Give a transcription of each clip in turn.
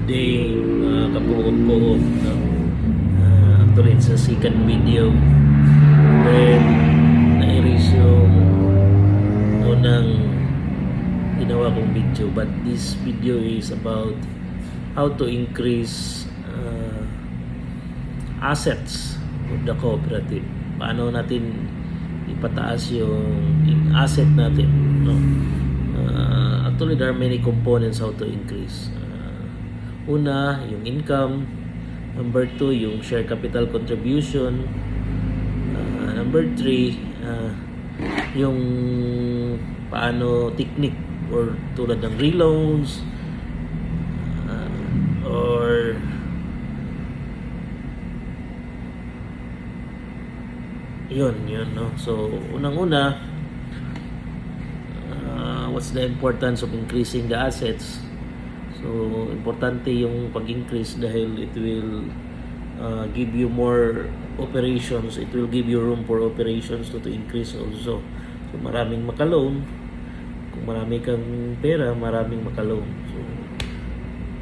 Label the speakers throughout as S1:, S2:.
S1: day, mga kapuok-puok, no? Actually, it's a second video. Then, na-erase yung unang ginawa kong video. But this video is about how to increase assets of the cooperative. Paano natin ipataas yung asset natin, no? Actually, there are many components how to increase. Una, yung income. Number 2, yung share capital contribution. Number 3, yung paano technique or tulad ng reloans or yun, no? So, unang-una, what's the importance of increasing the assets? So, importante yung pag-increase dahil it will give you more operations. It will give you room for operations to increase also. So, maraming maka-loan. Kung marami kang pera, maraming maka-loan. So,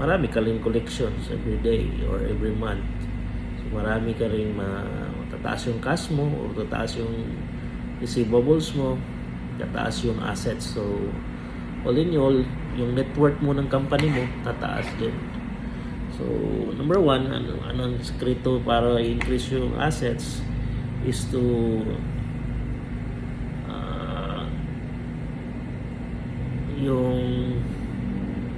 S1: marami ka rin collections every day or every month. So, marami ka rin matataas yung cash mo or tataas yung receivables mo, tataas yung assets. So, all in all, yung net worth mo ng company mo, tataas din. So, number 1, anong sekreto para i-increase yung assets is to yung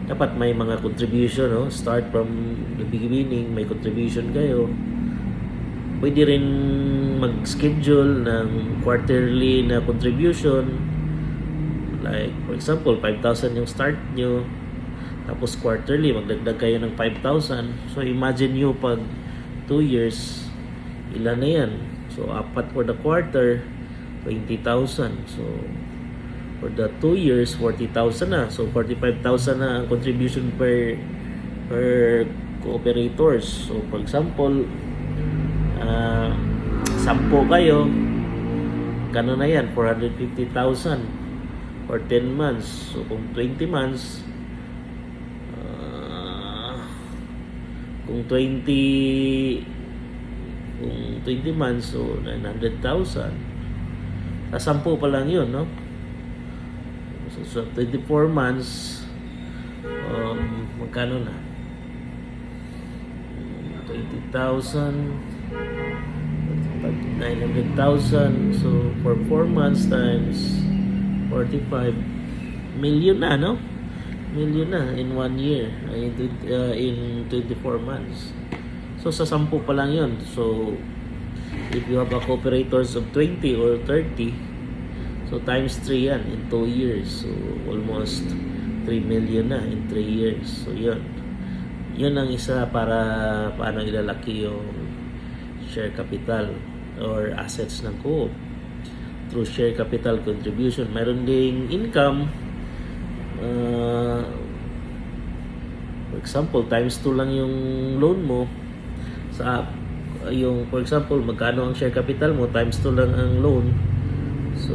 S1: dapat may mga contribution, no? Start from the beginning, may contribution kayo. Pwede rin mag-schedule ng quarterly na contribution. Like, for example, 5,000 yung start nyo. Tapos quarterly, magdagdag kayo ng 5,000. So, imagine nyo pag 2 years, ilan na yan? So, apat for the quarter, 20,000. So, for the 2 years, 40,000 na. So, 45,000 na ang contribution per cooperators. So, for example, 10 kayo, gano'n na yan, 450,000 for 10 months. So, kung 20 months, kung 20 months, so 900,000. Sa 10 pa lang yun, no? So 24 months, magkano na? 20,000, 900,000. So, for 4 months times 45 million na, no? Million na in 1 year, in 24 months. So, sa 10 pa lang yun. So, if you have a cooperators of 20 or 30, so times 3 yan in 2 years. So, almost 3 million na in 3 years. So, yun. Yun ang isa para paano ilalaki yung share capital or assets ng co-op through share capital contribution. Mayroon ding income. For example, times 2 lang yung loan mo sa yung, for example, magkano ang share capital mo, times 2 lang ang loan. So,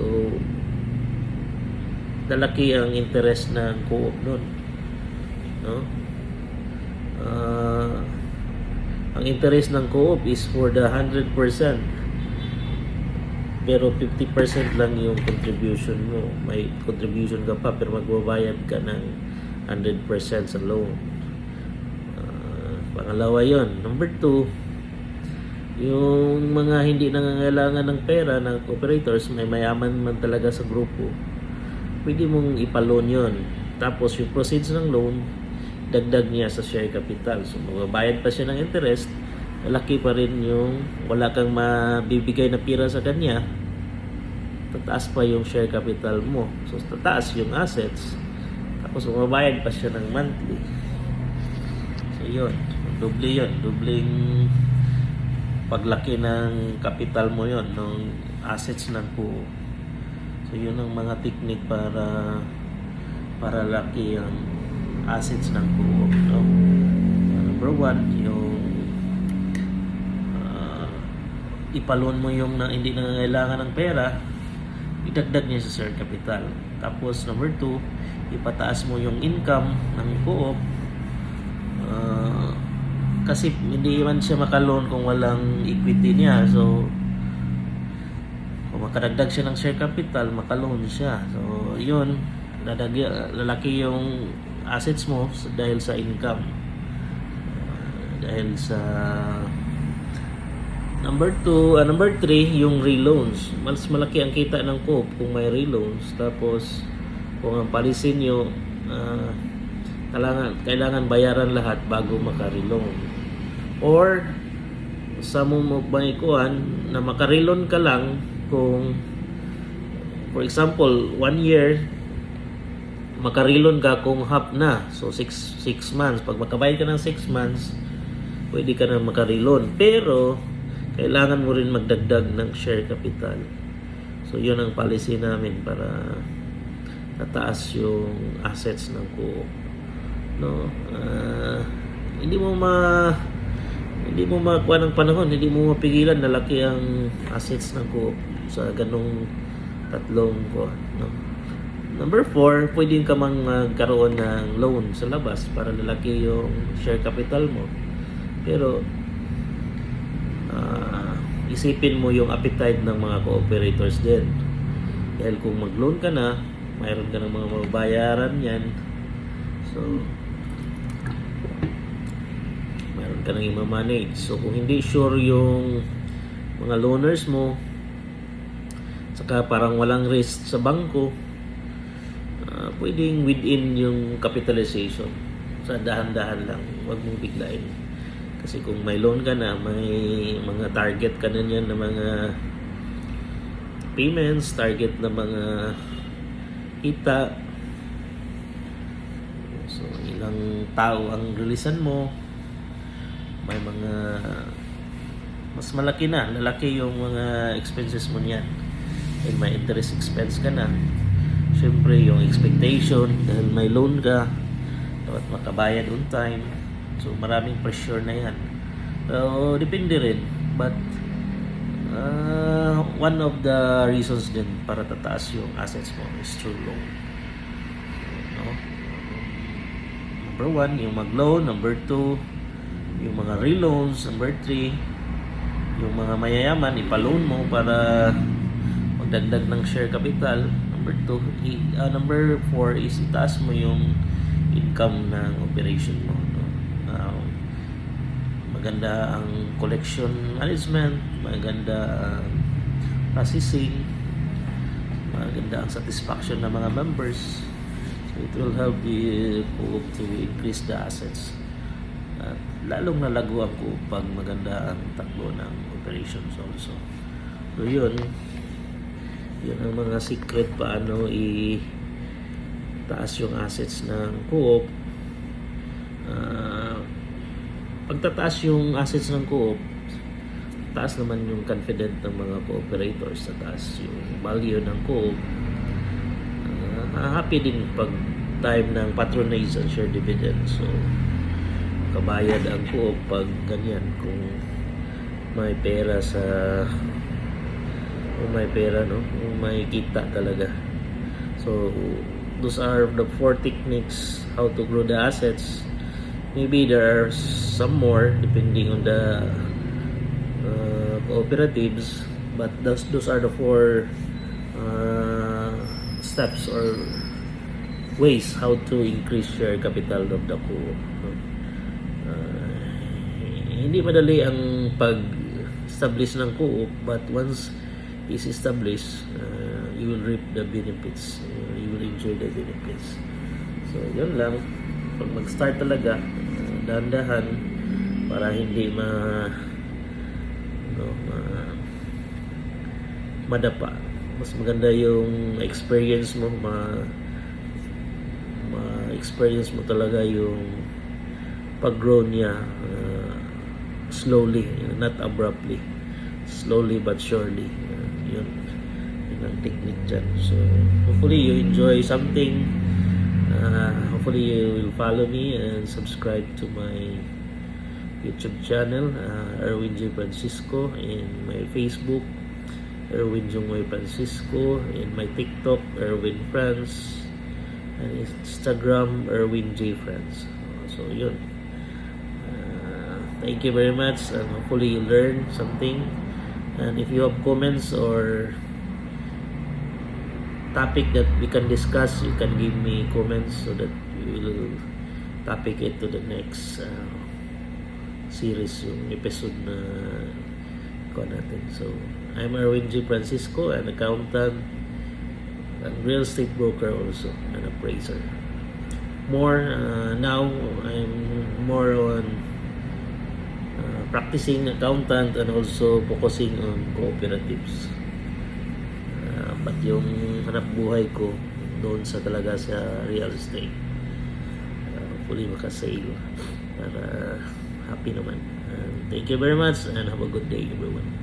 S1: dalaki ang interest ng co-op nun, no? Ang interest ng co-op is for the 100%, pero 50% lang yung contribution mo. May contribution ka pa pero magbabayad ka ng 100% sa loan. Pangalawa yon. Number 2, yung mga hindi nangangailangan ng pera ng operators, may mayaman man talaga sa grupo, pwede mong ipaloan yon. Tapos yung proceeds ng loan, dagdag niya sa share capital. So magbabayad pa siya ng interest, malaki pa rin yung wala kang mabibigay na pira sa kanya, tataas pa yung share capital mo. So tataas yung assets, tapos magbabayad pa siya ng monthly. So yun, doble yun, dobleng paglaki ng capital mo yon, ng assets ng co-op. So yun ang mga technique para laki ang assets ng co-op, no? Number 1, yung ipaloan mo yung hindi nangangailangan ng pera, idagdag niya sa share capital. Tapos number 2, ipataas mo yung income ng co-op kasi hindi man siya makaloan kung walang equity niya. So kung makadagdag siya ng share capital, makaloan siya. So yun, lalaki yung assets mo dahil sa income. Dahil sa number 3, yung reloans. Mas malaki ang kita ng Coop kung may reloans. Tapos kung ang policy nyo, kailangan bayaran lahat bago maka-reloan. Or sa mo may kuan na maka-reloan ka lang kung, for example, 1 year maka-reloan ka kung half na. So 6 months. Pag makabayad ka ng 6 months, pwede ka na maka-reloan. Pero kailangan mo rin magdagdag ng share capital. So yun ang policy namin para tataas yung assets ng Coop. No? Hindi mo makuha ng panahon, hindi mo mapigilan na laki ang assets ng Coop sa ganong tatlong kuha, no? Number 4, pwedeng ka magkaroon ng loan sa labas para lalaki yung share capital mo. Pero isipin mo yung appetite ng mga cooperators din. Dahil kung mag-loan ka na, mayroon ka ng mga mababayaran yan. So, mayroon ka nang i-manage. So, kung hindi sure yung mga loaners mo, saka parang walang risk sa bangko, pwedeng within yung capitalization. Sa dahan-dahan lang, huwag mong biglain. Kasi kung may loan ka na, may mga target ka na yan na mga payments, target na mga kita. So, ilang tao ang releasean mo, may mga mas malaki na, lalaki yung mga expenses mo niyan. And may interest expense ka na. Siyempre, yung expectation, dahil may loan ka, dapat makabayad on time. So, maraming pressure na yan. So, depende rin. But, one of the reasons din para tataas yung assets mo is through loan. No? Number 1, yung mag-loan. Number 2, yung mga reloans. Number 3, yung mga mayayaman, ipaloan mo para magdagdag ng share capital. Number 4 is itaas mo yung income ng operation mo. Maganda ang collection management, maganda ang processing, maganda ang satisfaction ng mga members. So it will help the Coop to increase the assets. At lalong nalago ang Coop pag maganda ang takbo ng operations also. So yun ang mga secret paano i-taas yung assets ng Coop. Pagtataas yung assets ng Coop, taas naman yung confident ng mga cooperators, taas yung value ng Coop. Happy din pag time ng patronage and share dividend. So kabayad ang Coop pag ganyan, kung may pera kung may kita talaga. So those are the 4 techniques how to grow the assets. Maybe there are some more depending on the cooperatives, but those are the 4 steps or ways how to increase share capital of the Coop. Hindi madali ang pag-establish ng Coop, but once is established, you will reap the benefits. You will enjoy the benefits. So, yun lang. Pag mag-start talaga, dahan-dahan para hindi madapa. Mas maganda yung experience mo, ma-experience mo talaga yung pag-grow niya slowly, not abruptly. Slowly but surely. Yun ang technique dyan. So, hopefully you enjoy something. Hopefully you will follow me and subscribe to my YouTube channel, Erwin J. Francisco, in my Facebook, Erwin Jungway Francisco, in my TikTok, Erwin France, and Instagram, Erwin J. France. So yun. thank you very much, and hopefully you learn something. And if you have comments or topic that we can discuss, you can give me comments so that we will topic it to the next series, yung episode na ko natin. So, I'm Erwin G. Francisco, an accountant, and real estate broker also, an appraiser. Now, I'm more on practicing accountant and also focusing on cooperatives. But yung hanap buhay ko doon sa talaga sa real estate. Hopefully makasave para happy naman. Thank you very much and have a good day everyone.